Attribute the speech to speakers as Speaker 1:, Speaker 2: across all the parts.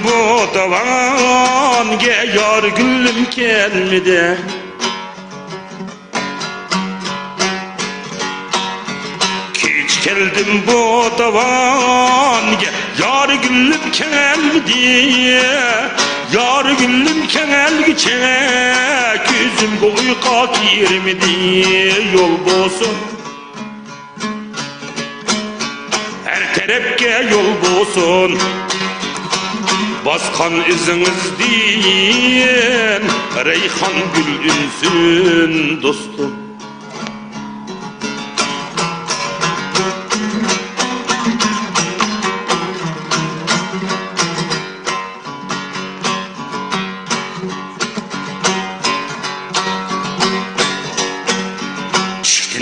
Speaker 1: bu davanga yar gülüm gelmedi. Hiç geldim bu davanga yar gülüm gelmedi. Yar gülüm kelgiçe küzüm boyqa girmedi. Yol bolsun her tarafga yol bolsun, baskan iziniz deyin reyhan gül ünsün dostum.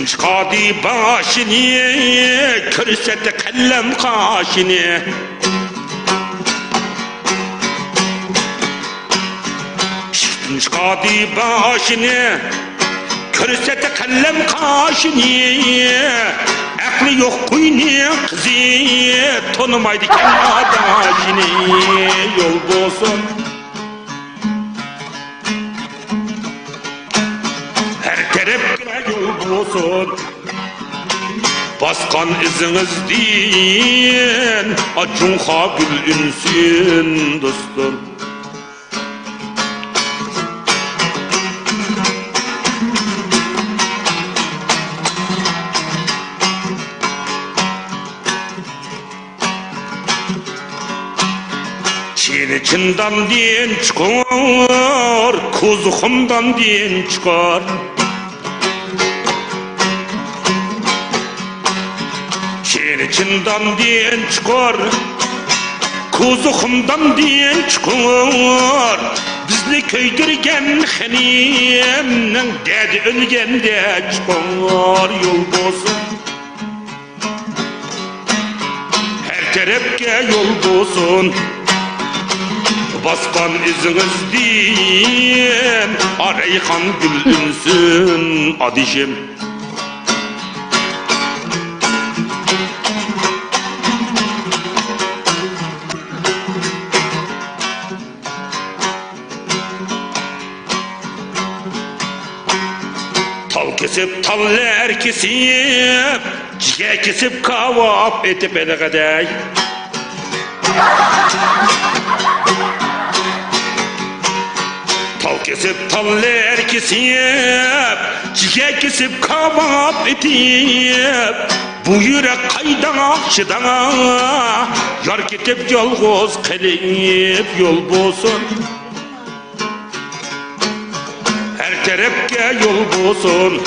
Speaker 1: Çıkadı başını, körse de kellem kaşını. Çıkadı başını, körse de kellem kaşını. Aklı yok kuyunu kızı, tanımaydı kendi adaşını. Yol bolsun her tarafga yol bolsun, baskan iziniz deyin acunha gül ünsün dostum. Çin içinden din çıkar, kuzuğumdan din çıkar. Çin içinden din çıkar, kuzuğumdan din çıkar. Bizni köydürgen hanımның dadi ölgende çıkar. Yol bolsun her tarafga yol bolsun, baskan iziniz deyin reyhan gül ünsün adişim. Tal kesip taller kesip, ciğer kesip kavap etip eleğedey. Tal kesip taller kesip, ciğer kesip kavap etip. Bu yürek kaydan akşıdan, yar ketip yalğız kalip yol bolsun. Her tarafga yol bolsun,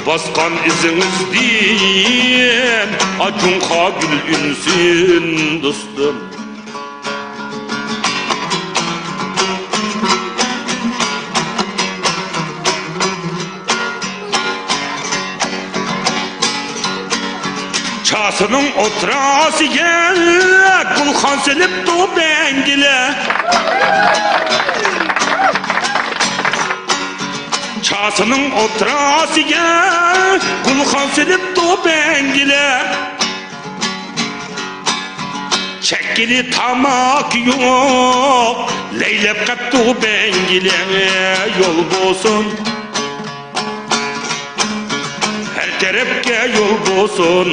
Speaker 1: baskan iziniz deyin acunha gül ünsün dostum. Çasının oturasıya kulhan silip doğbengile. Çasının oturasıya kulhan silip doğbengile. Çekili tamak yok, leylep kat doğbengile. Yol bolsun her tarafga yol bolsun,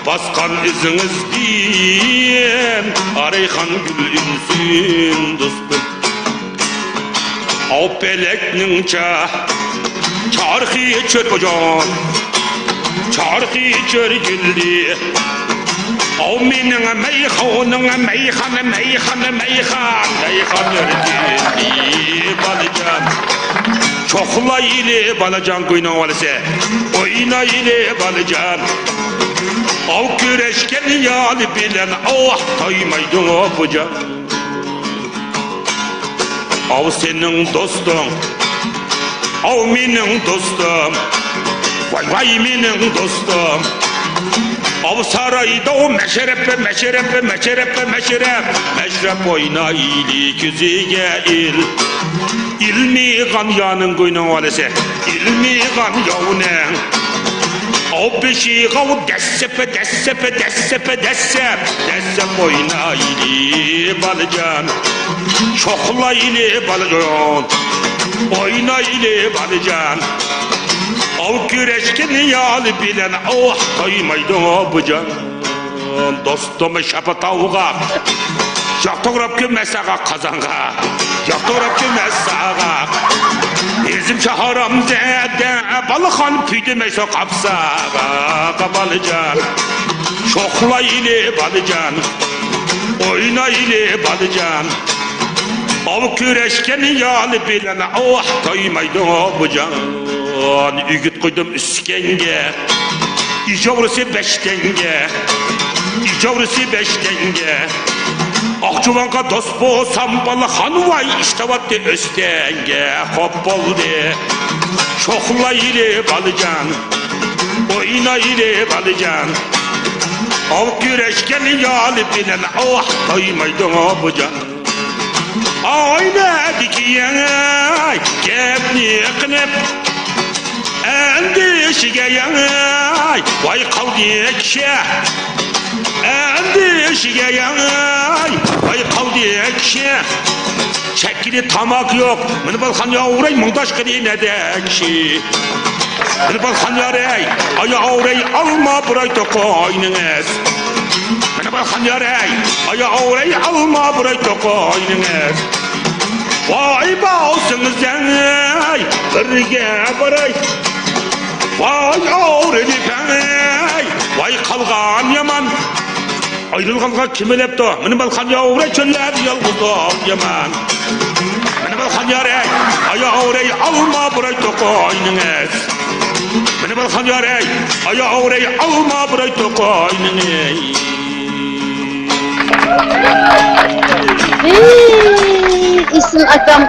Speaker 1: baskan iziniz deyin reyhan gül ünsün dostum. Av pelekning çarxı çör ocan, çarxı çör gülli. Av mening meyxoning meyxan yörgülli balacan. Çoxla ile balacan qoynan valise, oyna ile balacan. Av güreşken yali bilen ah toymaydın opucan. Av senin dostun, av mening dostum, vay vay mening dostum. Av sarayda o meşrep oyna ili küzüge il. İlmi gan yanın qoynan valise, ilmi gan yavnen. O beşiği dessep oynaylı balıcan. Şoklaylı balıcan. Oynaylı balıcan. O güreşkini yalı bilen oh koymaydı o bucan. Dostum şapı tavuğa. Yaktoğrap gömmesağa kazanğa. Yaktoğrap gömmesağa. Bizimki haram dede balıkhan püydümeyse kapsağa balıcan. Şoklaylı balıcan. Oynaylı balıcan. Av güreşkeni yalı bilen oh koymaydı o bucan. Ügüt koydum üskenge. İcavrusu 5 tenge. İcavrusu 5 tenge. Akçuvanka dost bolsam balıkhan vay işte vattı östenge. Hop oldu. Şoklaylı balıcan. Oynaylı balıcan. Av güreşkeni yalı bilen oh koymaydı o bucan. Ayna dikiyen kepni kınıp endişige yanay vay kaldı ekşe endişige yanay vay kaldı ekşe çekili tamak yok mını balkan yavray mındaş kıdı ne dekşi mını balkan yaray ayavray alma burayı da koynunuz mını balkan yaray ayavray alma burayı da koynunuz vay bağlısınız yanay birge baray vay avreli pey vay kalgan yaman ayrılganға kim elепті mini balkan yavray çöller yalgızdan yaman mini balkan yaray ayavray alma buray tokoynunuz mini balkan yaray ayavray alma buray tokoynunuz
Speaker 2: İsim Akram